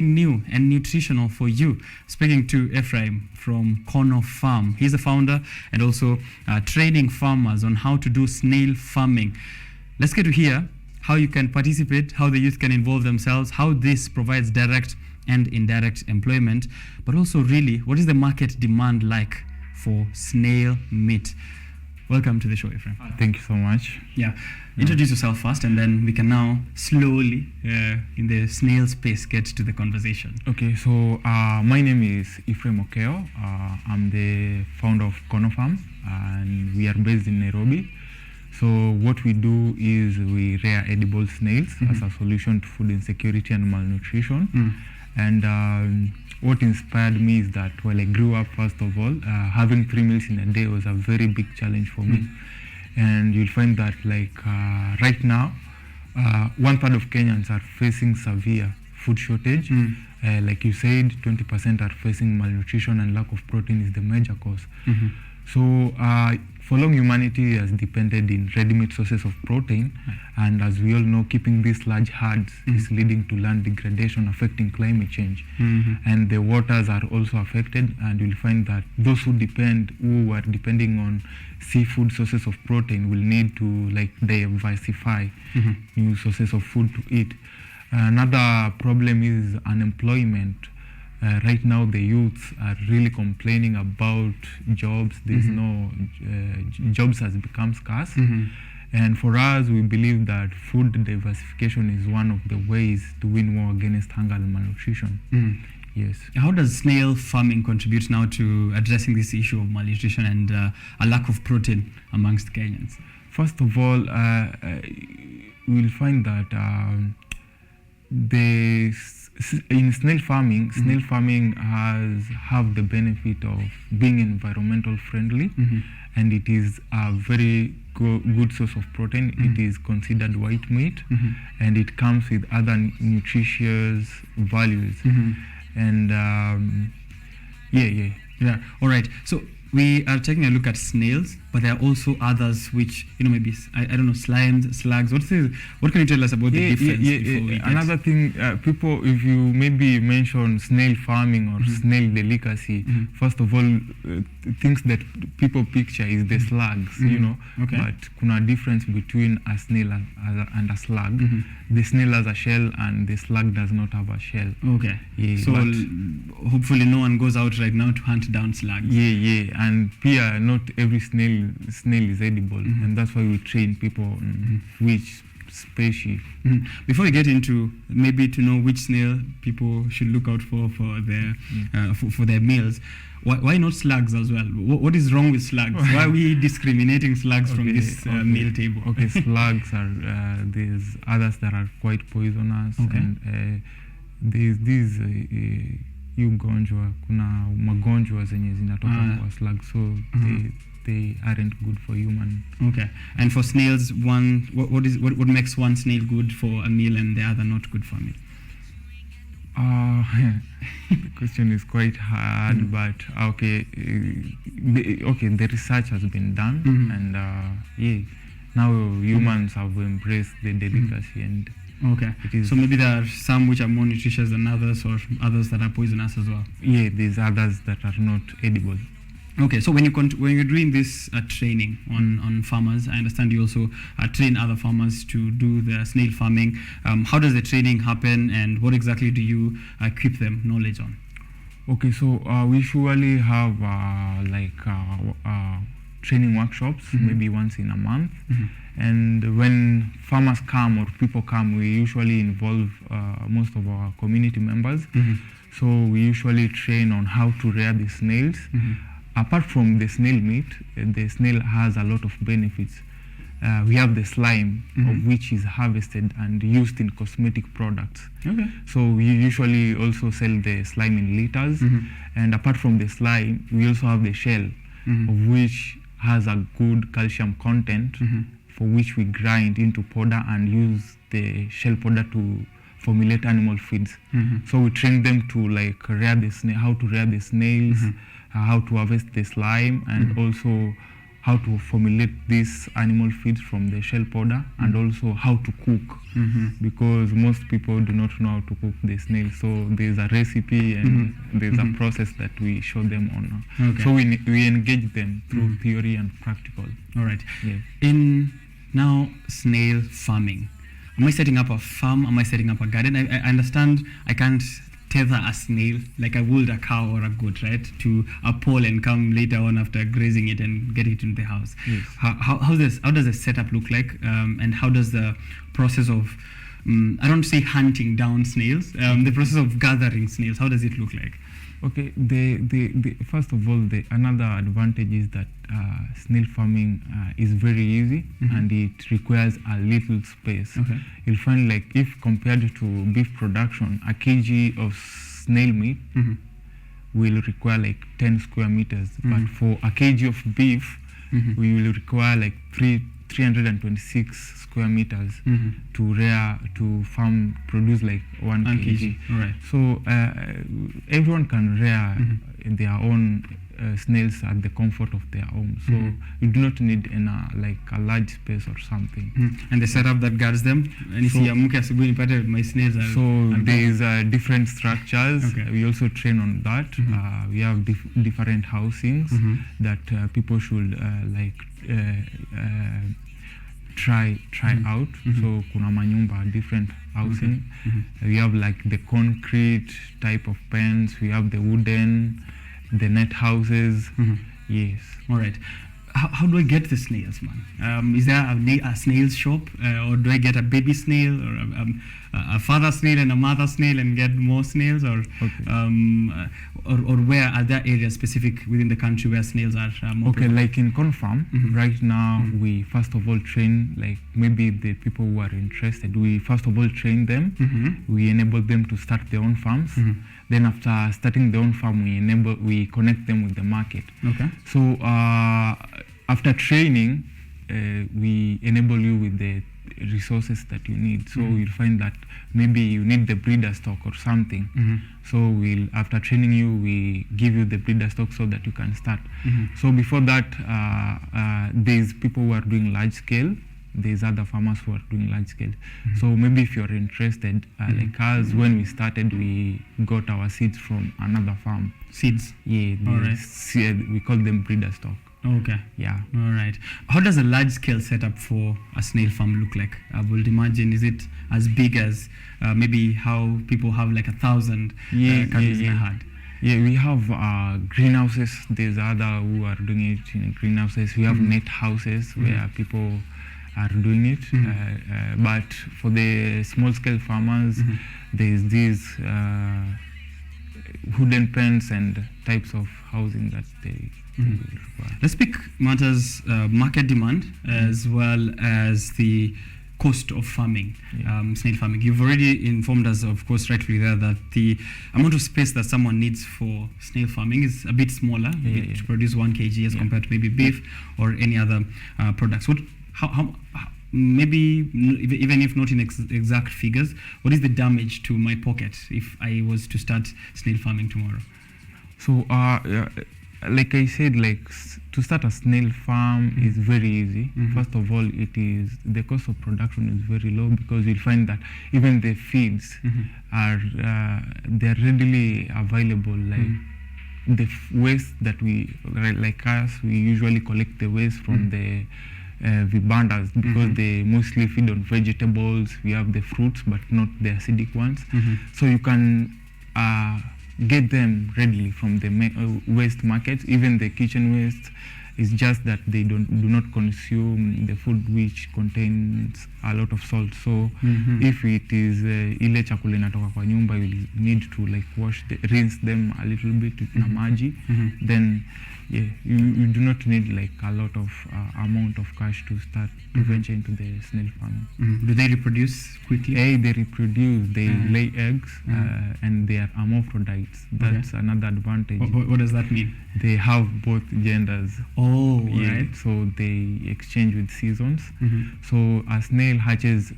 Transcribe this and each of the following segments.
new and nutritional for you. Speaking to Ephraim from Corner Farm. He's the founder and also training farmers on how to do snail farming. Let's get to hear how you can participate, how the youth can involve themselves, how this provides direct and indirect employment, but also really what is the market demand like for snail meat. Welcome to the show, Ephraim. Thank you so much. Yeah. Introduce yourself first, and then we can now slowly, in the snail space, get to the conversation. Okay, so my name is Ephraim Okeo. I'm the founder of Corner Farm, and we are based in Nairobi. So what we do is we rear edible snails as a solution to food insecurity and malnutrition. And what inspired me is that while I grew up, first of all, having 3 meals in a day was a very big challenge for me. And you'll find that right now, 1/3 of Kenyans are facing severe food shortage. Like you said, 20% are facing malnutrition, and lack of protein is the major cause. So for long, humanity has depended in ready-made sources of protein, and as we all know, keeping these large herds is leading to land degradation, affecting climate change. And the waters are also affected, and you'll find that those who are depending on seafood sources of protein will need to diversify new sources of food to eat. Another problem is unemployment. Right now, the youths are really complaining about jobs. There's no jobs has become scarce, and for us, we believe that food diversification is one of the ways to win war against hunger and malnutrition. Yes. How does snail farming contribute now to addressing this issue of malnutrition and a lack of protein amongst Kenyans? First of all, we'll find that in snail farming, snail farming have the benefit of being environmental friendly, and it is a very good source of protein. It is considered white meat, and it comes with other nutritious values. And yeah. All right. So we are taking a look at snails, but there are also others which, maybe, I don't know, slimes, slugs. What can you tell us about the difference? Another thing, people, if you maybe mention snail farming or snail delicacy, first of all, things that people picture is the slugs, Okay. But kuna difference between a snail and a slug. The snail has a shell and the slug does not have a shell. Okay. Yeah, so hopefully no one goes out right now to hunt down slugs. Yeah. And not every snail is edible, and that's why we train people on which species. Before we get into maybe to know which snail people should look out for their for their meals, why not slugs as well? What is wrong with slugs? Why are we discriminating slugs from this meal table? Okay, slugs are there's others that are quite poisonous, and there's these ugonjwa, kuna magonjwa zenye zinatoka kwa slugs, so they aren't good for human. Okay. And for snails, what makes one snail good for a meal and the other not good for a meal? The question is quite hard, but the research has been done, and now humans have embraced the delicacy, and so maybe there are some which are more nutritious than others, or others that are poisonous as well. Yeah, there's others that are not edible. Okay, so when you're doing this training on farmers, I understand you also train other farmers to do the snail farming. How does the training happen, and what exactly do you equip them knowledge on? Okay, so we usually have training workshops, maybe once in a month. And when farmers come or people come, we usually involve most of our community members. So we usually train on how to rear the snails. Apart from the snail meat, the snail has a lot of benefits. We have the slime, of which is harvested and used in cosmetic products. So we usually also sell the slime in liters. And apart from the slime, we also have the shell, of which has a good calcium content, for which we grind into powder and use the shell powder to formulate animal feeds. So we train them to rear the snail, how to rear the snails, how to harvest the slime, and also how to formulate this animal feeds from the shell powder, and also how to cook, because most people do not know how to cook the snail. So there's a recipe and there's a process that we show them on. Okay. So we engage them through theory and practical. All right. Yeah. In now snail farming, am I setting up a farm? Am I setting up a garden? I understand I can't tether a snail like I would a cow or a goat, right, to a pole and come later on after grazing it and get it into the house. Yes. How does the setup look like, and how does the process of I don't say hunting down snails, the process of gathering snails, how does it look like? Okay, the first of all, another advantage is that snail farming is very easy, and it requires a little space. Okay. You'll find, like, if compared to beef production, a kg of snail meat will require like 10 square meters, but for a kg of beef, we will require like 326 square meters to produce like 1 kg. Right. So everyone can rear their own snails at the comfort of their home. So you do not need like a large space or something. And the setup that guards them. And so, my snails are. So there is different structures. Okay. We also train on that. We have different housings that people should try out. So kuna manyumba, different housing. We have like the concrete type of pens. We have the wooden, the net houses. Yes. All right. How do I get the snails, man? Is there a snail shop, or do I get a baby snail, or a father snail and a mother snail and get more snails, or or where are there areas specific within the country where snails are more? Okay, like in Confirm, right now we first of all train, like maybe the people who are interested, we first of all train them, we enable them to start their own farms. Then after starting their own farm, we connect them with the market. Okay. So after training, we enable you with the resources that you need. So you'll find that maybe you need the breeder stock or something. So after training you, we give you the breeder stock so that you can start. So before that, there's people who are doing large scale. There's other farmers who are doing large scale. So maybe if you're interested, like us, when we started, we got our seeds from another farm. Seeds? Yeah. All right. We call them breeder stock. Okay. Yeah. All right. How does a large scale setup for a snail farm look like? I would imagine, is it as big as maybe how people have like 1,000 cattle in a herd? Yeah, we have greenhouses. There's other who are doing it in greenhouses. We have net houses where people are doing it. But for the small scale farmers, there's these wooden pens and types of housing that they require. Let's speak matters market demand as well as the cost of farming, snail farming. You've already informed us, of course, rightfully there, that the amount of space that someone needs for snail farming is a bit smaller to produce 1 kg as compared to maybe beef or any other products. How maybe even if not in exact figures, what is the damage to my pocket if I was to start snail farming tomorrow? So like I said, to start a snail farm is very easy. First of all, the cost of production is very low, because you'll find that even the feeds they're readily available. Like the waste that we usually collect the waste from the vibandas, because they mostly feed on vegetables. We have the fruits, but not the acidic ones. So you can get them readily from the waste markets. Even the kitchen waste is just that they do not consume the food which contains a lot of salt. So if it is ile chakula inatoka kwa nyumba, you need to rinse them a little bit na maji. Then you do not need a lot of amount of cash to start to venture into the snail farming. Do they reproduce quickly? They reproduce, they lay eggs, and they are hermaphrodites. That's another advantage. What does that mean? They have both genders. Oh, right. So they exchange with seasons. So a snail hatches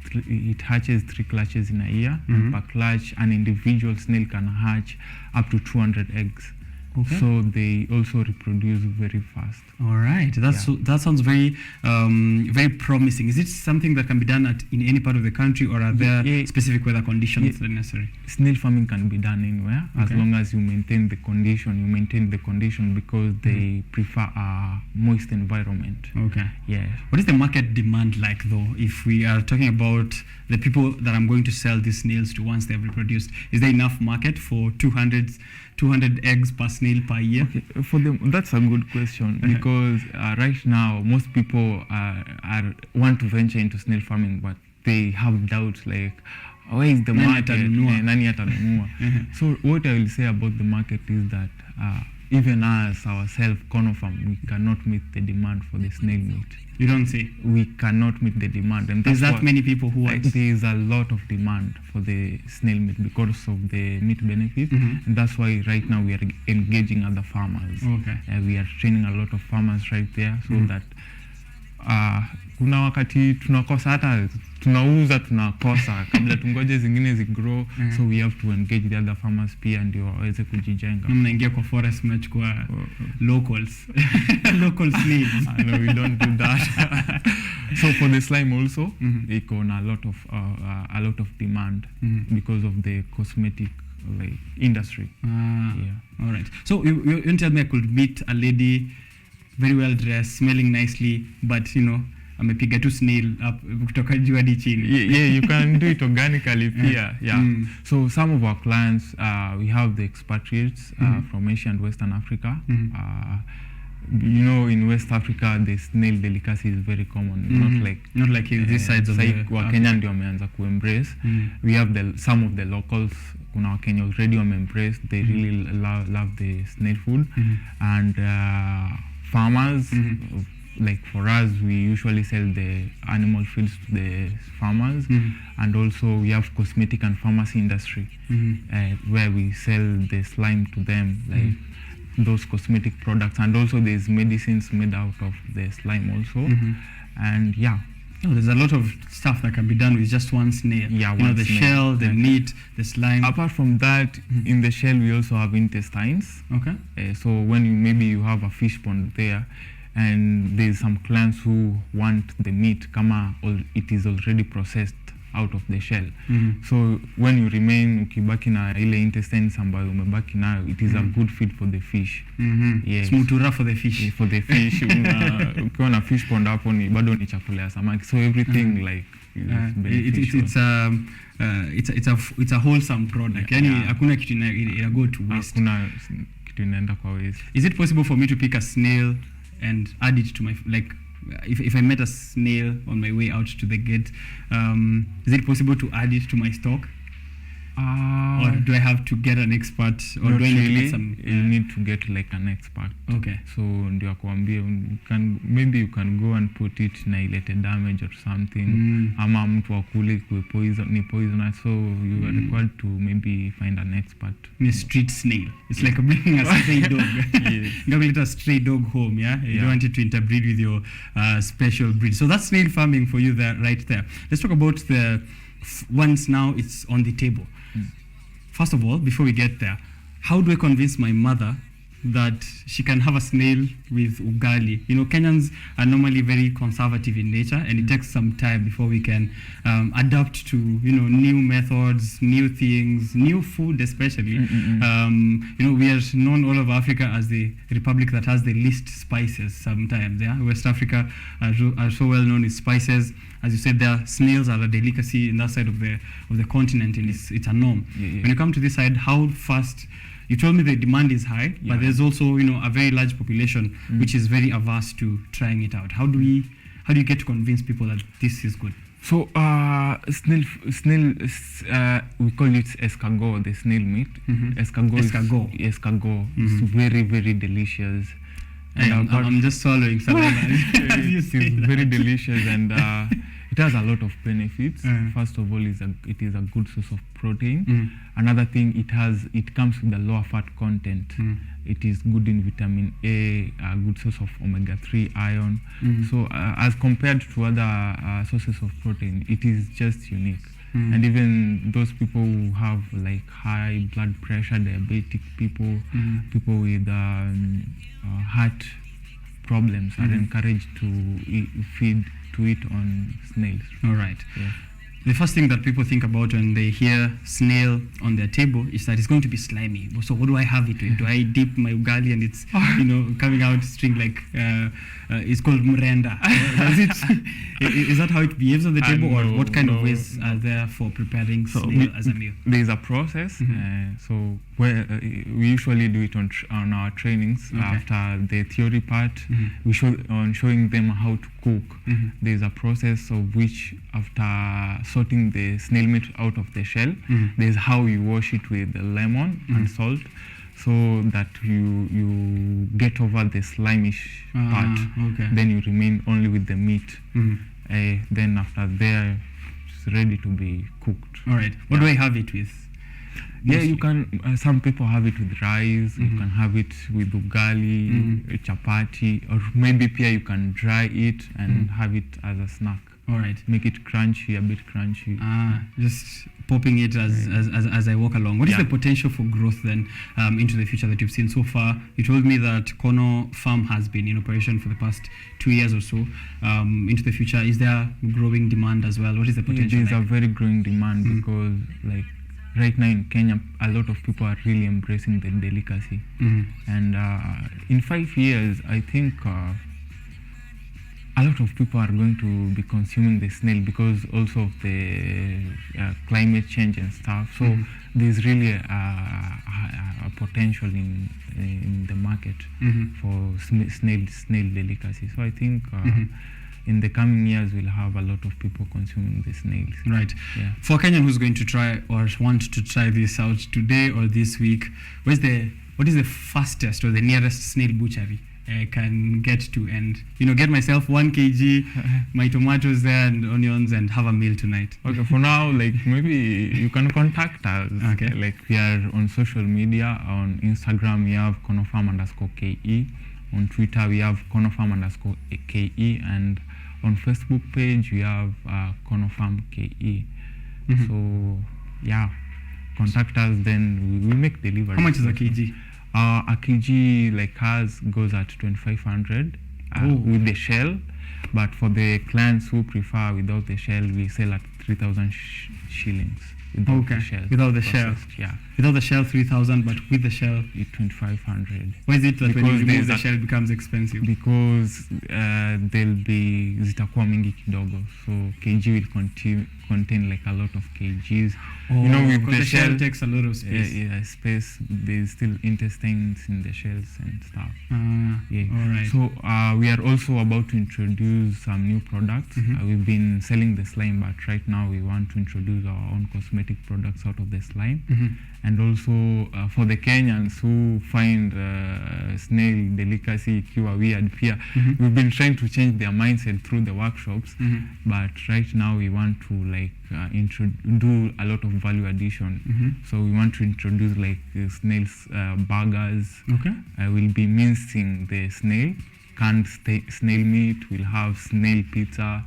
3 clutches in a year. And per clutch, an individual snail can hatch up to 200 eggs. Okay. So they also reproduce very fast. All right, that sounds very very promising. Is it something that can be done in any part of the country, or are there specific weather conditions that are necessary? Snail farming can be done anywhere, as long as you maintain the condition. You maintain the condition because they prefer a moist environment. Okay. Yeah. What is the market demand like, though? If we are talking about the people that I'm going to sell these snails to once they've reproduced, is there enough market for 200 eggs per snail per year? Okay. For them, that's a good question because right now most people want to venture into snail farming, but they have doubts like, where is the market? Nani atanunua? So what I will say about the market is that even as ourselves, Conofam, we cannot meet the demand for the snail meat. You don't say? We cannot meet the demand. And there's that many people who want? There is a lot of demand for the snail meat because of the meat benefit. And that's why right now we are engaging other farmers. Okay. We are training a lot of farmers right there so that kuna wakati tunakosa hata tunauza tunakosa kabla tungoje zingine zigrow. So we have to engage the other farmers pia ndio waweze kujijenga. Mnaingia kwa forest mnachukua locals local snails. No, we don't do that. So for the slime also they got a lot of demand because of the cosmetic industry. All right. So you tell me I could meet a lady very well dressed, smelling nicely, but amepiga tu snail up kutoka juu hadi chini. Yeah, you can do it organically pia. So some of our clients, we have the expatriates from Asia and Western Africa. In West Africa the snail delicacy is very common. Not like this sides of the Wakenya ndio wameanza kuembrace. We have some of the locals, kuna Wakenya already wameembrace. They really love the snail food. And farmers, like for us, we usually sell the animal feeds to the farmers. And also we have cosmetic and pharmacy industry where we sell the slime to them, like those cosmetic products. And also there's medicines made out of the slime also. And there's a lot of stuff that can be done with just one snail. The shell, the meat, the slime. Apart from that, in the shell we also have intestines. Okay. So when you have a fish pond there, and there's some clients who want the meat kama it is already processed out of the shell. So when you remain ukibaki na ile intestines ambayo umebaki nayo, it is a good feed for the fish. Yes. Smutura for the fish. For the fish. Ukiwa na fish pond hapo ni bado ni chakula ya samaki. So everything it's a wholesome product. Hakuna kitu ina go to waste. Hakuna kitu inaenda kwa waste. Is it possible for me to pick a snail and add it to my, if I met a snail on my way out to the gate, is it possible to add it to my stock? Or do I have to get an expert, or do I need to get some? You need to get like an expert. Okay. So ndio akwambia maybe you can go and put it na ilete damage or something. Ama mtu akule ni poisonous, so you are required to maybe find an expert. A street snail. It's like bringing a stray dog. You let a stray dog home, You don't want it to interbreed with your special breed. So that's snail farming for you there, right there. Let's talk about the once now it's on the table. First of all, before we get there, how do I convince my mother that she can have a snail with ugali? Kenyans are normally very conservative in nature, and it takes some time before we can adapt to new methods, new things, new food especially. We are known all over Africa as the republic that has the least spices sometimes. West Africa are so well known with spices. As you said, their snails are a delicacy in that side of the continent, and it's a norm. When you come to this side, how fast? You told me the demand is high, but there's also a very large population which is very averse to trying it out. How do you get to convince people that this is good? So snail we call it escargot, the snail meat. Escargot. It's very, very delicious. And I'm just swallowing something. It's very delicious, and it has a lot of benefits. First of all, it is a good source of protein. Another thing, it comes with a lower fat content. It is good in vitamin A, a good source of omega-3 iron. So as compared to other sources of protein, it is just unique. And even those people who have like high blood pressure, diabetic people, people with heart problems are encouraged to feed to eat on snails. All right. Yeah. The first thing that people think about when they hear snail on their table is that it's going to be slimy. So what do I have it with? Do I dip my ugali and it's coming out string like it's called mrenda? Is that how it behaves on the table, or what kind of ways are there for preparing snail as a meal? There is a process. So where we usually do it on our trainings. After the theory part, we showing them how to cook. There is a process of which, after sorting the snail meat out of the shell, there's how you wash it with lemon and salt, so that you get over the slimish part. Then you remain only with the meat. Then after there, it's ready to be cooked. All right. What do I have it with? Yeah, you can. Some people have it with rice. You can have it with ugali, chapati, or maybe pia you can dry it and have it as a snack. All right. Make it crunchy, a bit crunchy. Just popping it as I walk along. What is the potential for growth then into the future that you've seen so far? You told me that Kono Farm has been in operation for the past 2 years or so. Into the future, is there growing demand as well? What is the potential? There's a very growing demand because, like, right now in Kenya, a lot of people are really embracing the delicacy. And in 5 years, I think a lot of people are going to be consuming the snail because also of the climate change and stuff. So there's really a potential in the market for snail delicacy. So I think in the coming years, we'll have a lot of people consuming the snails. Right. Yeah. For a Kenyan who's going to try or want to try this out today or this week, what is the fastest or the nearest snail butchery I can get to and get myself 1 kg, my tomatoes there and onions, and have a meal tonight? Okay, for now, like, maybe you can contact us. Okay. Like, we are on social media. On Instagram, we have konofarm_ke. On Twitter, we have konofarm_ke, and on Facebook page, we have konofarm_ke. So yeah, contact us, then we will make delivery. How much is a kg? A kg like ours goes at 2,500 with the shell, but for the clients who prefer without the shell, we sell at 3,000 shillings. Without the shell. Without the shell. Yeah. Without the shell, 3,000, but with the shell, 2,500. Why is it that when you remove the there's shell, it becomes expensive? Because there'll be zitakuwa mingi kidogo, so kg will contain like a lot of kgs. With the shell takes a lot of space. Space. There's still intestines in the shells and stuff. All right. So we are also about to introduce some new products. We've been selling the slime, but right now we want to introduce our own cosmetic products out of the slime. And also for the Kenyans who find snail delicacy ikiwa weird pia, we've been trying to change their mindset through the workshops. But right now we want to do a lot of value addition. So we want to introduce like snails burgers. We'll be mincing the snail, canned snail meat. We'll have snail pizza.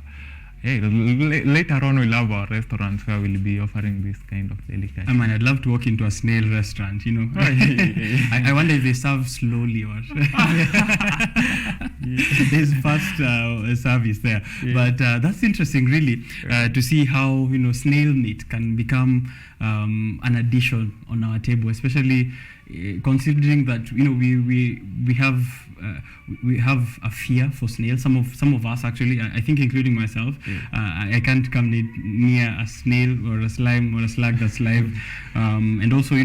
Later on, we'll have our restaurants where we'll be offering this kind of delicacy. I mean, I'd love to walk into a snail restaurant, I wonder if they serve slowly or there's fast service there. But that's interesting, really, to see how, snail meat can become an addition on our table, especially considering that, we have a fear for snails. Some of us actually, I think including myself, I can't come near a snail or a slime or a slug that's live, and also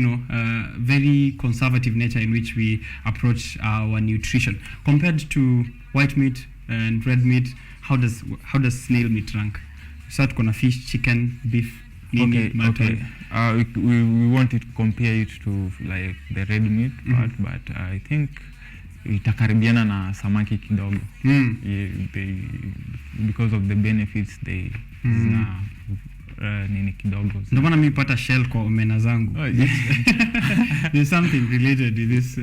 very conservative nature in which we approach our nutrition compared to white meat and red meat. How does snail meat rank? So kuna fish, chicken, beef. Okay. We want to compare it to like the red meat part, but I think itakaribiana na samaki kidogo. Because of the benefits they zina nini kidogo. Ndio maana mimi pata shell kwa omena zangu. There's something related to this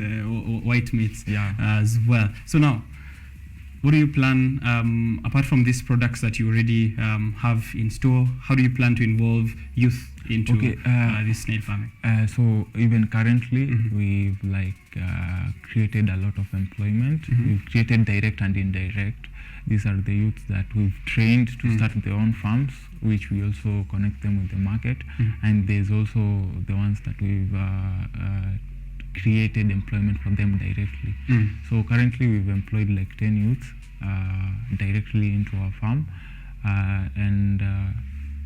white meats as well. So now, what do you plan, apart from these products that you already have in store, how do you plan to involve youth into this snail farming? So even currently, we've created a lot of employment. We've created direct and indirect. These are the youths that we've trained to start their own farms, which we also connect them with the market. And there's also the ones that we've created employment for them directly. So currently we've employed like 10 youths directly into our farm, and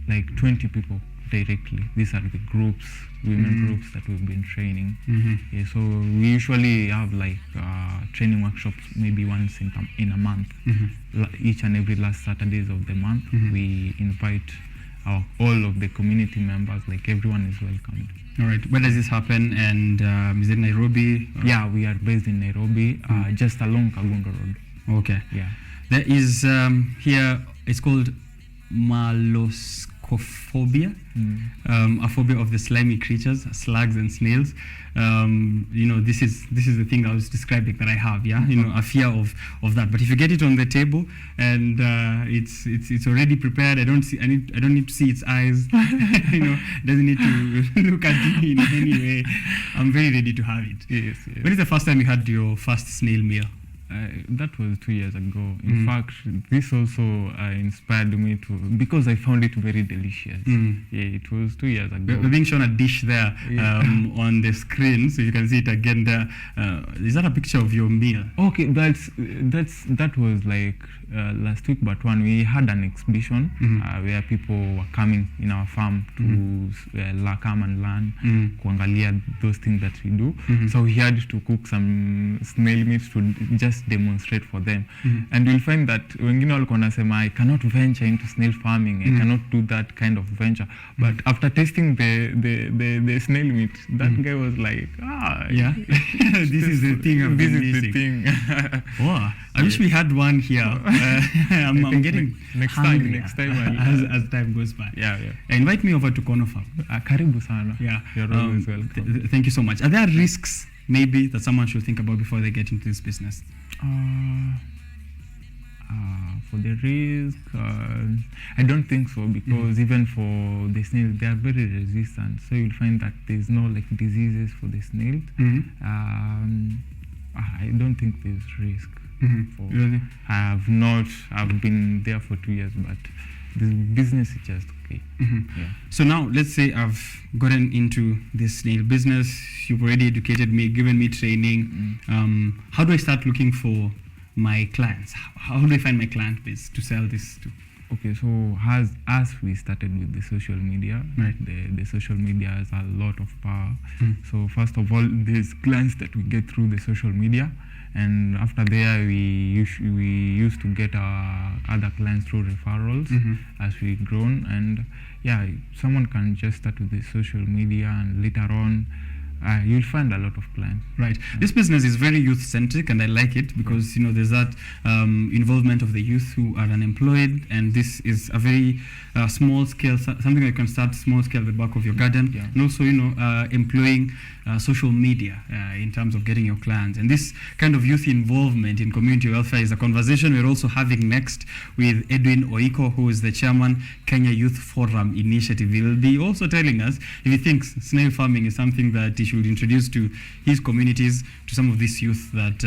like 20 people directly. These are the groups, women groups that we've been training. Yeah, so we usually have like training workshops maybe once in a month. Each and every last Saturdays of the month, we invite all of the community members, like everyone is welcomed. All right. Where does this happen? And is it Nairobi? Yeah, we are based in Nairobi, just along Kagundo Road. Okay. Yeah. There is here, it's called maloscophobia, a phobia of the slimy creatures, slugs and snails. This is the thing I was describing that I have, a fear of that. But if you get it on the table and it's already prepared, I don't need to see its eyes. Doesn't need to look at me in any way. I'm very ready to have it. Yes. When is the first time you had your first snail meal? That was 2 years ago. In fact, this also inspired me to, because I found it very delicious. Yeah, it was 2 years ago. We're being shown a dish there on the screen, so you can see it again there. Is that a picture of your meal? Okay, that was like last week, but when we had an exhibition where people were coming in our farm to come and learn, kuangalia those things that we do. So we had to cook some snail meat to just demonstrate for them. And you'll find that wengine walikuwa wanasema I cannot venture into snail farming, I cannot do that kind of venture. But after tasting the snail meat, that guy was like, this is the thing I've been missing. Wow, I wish we had one here. I'm getting next hungry time as time goes by. Yeah. Invite me over to Kono Farm. Karibu sana. Yeah. You're always welcome. Thank you so much. Are there risks maybe that someone should think about before they get into this business? For the risk, I don't think so, because even for the snails, they are very resistant. So you'll find that there's no like diseases for the snails. I don't think there's risk. Really? I've been there for 2 years, but the business is just okay. Yeah. So now let's say I've gotten into this snail business. You've already educated me, given me training. How do I start looking for my clients? How do I find my client base to sell this to? Okay, so as we started with the social media, right. The social media has a lot of power. So first of all, there's clients that we get through the social media, and after there we used to get our other clients through referrals as we grown. And yeah, someone can just start with the social media, and later on you'll find a lot of clients. Right. This business is very youth-centric, and I like it because there's that involvement of the youth who are unemployed, and this is a very small scale, something that can start small scale at the back of your garden, and also employing social media in terms of getting your clients. And this kind of youth involvement in community welfare is a conversation we're also having next with Edwin Oiko, who is the chairman, Kenya Youth Forum Initiative. He'll be also telling us if he thinks snail farming is something that he should introduce to his communities, to some of these youth that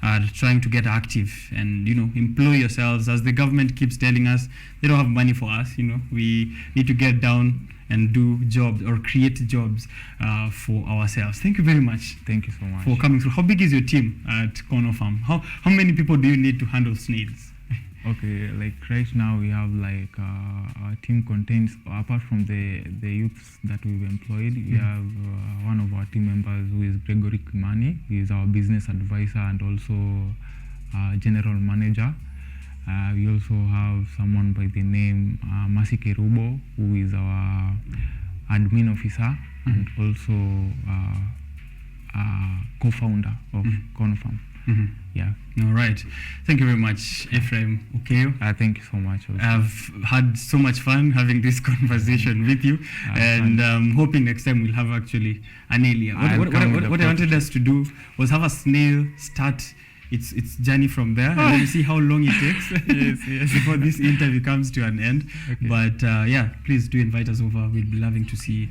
are trying to get active and employ yourselves. As the government keeps telling us, they don't have money for us. We need to get down and do jobs or create jobs for ourselves. Thank you very much. Thank you so much for coming through. How big is your team at Kono Farm? How many people do you need to handle snails? Okay, like right now we have like our team contains, apart from the youths that we've employed, we have one of our team members who is Gregory Kimani. He is our business advisor and also general manager. We also have someone by the name Masi Kerubo, who is our admin officer and also co-founder of Kono Farm. Yeah. All right. Thank you very much, Ephraim Okeo. Thank you so much. Also. I've had so much fun having this conversation with you, and hoping next time we'll have actually an alien. What I wanted us to do was have a snail start it's journey from there, and then we see how long it takes Yes. before this interview comes to an end. Okay. But yeah, please do invite us over. We'd be loving to see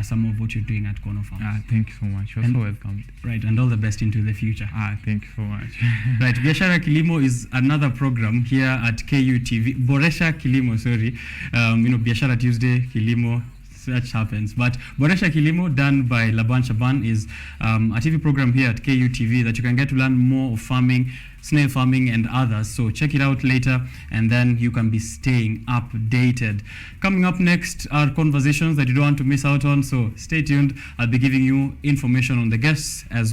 some of what you're doing at Corner Farm. Thank you so much. You're And- so welcome. Right, and all the best into the future. Thank you so much. Right, Biashara Kilimo is another program here at KUTV. Boresha Kilimo, sorry. Biashara Tuesday, Kilimo, such happens. But Boresha Kilimo, done by Laban Shaban, is a TV program here at KUTV that you can get to learn more of farming, snail farming and others. So check it out later, and then you can be staying updated. Coming up next are conversations that you don't want to miss out on, so stay tuned. I'll be giving you information on the guests as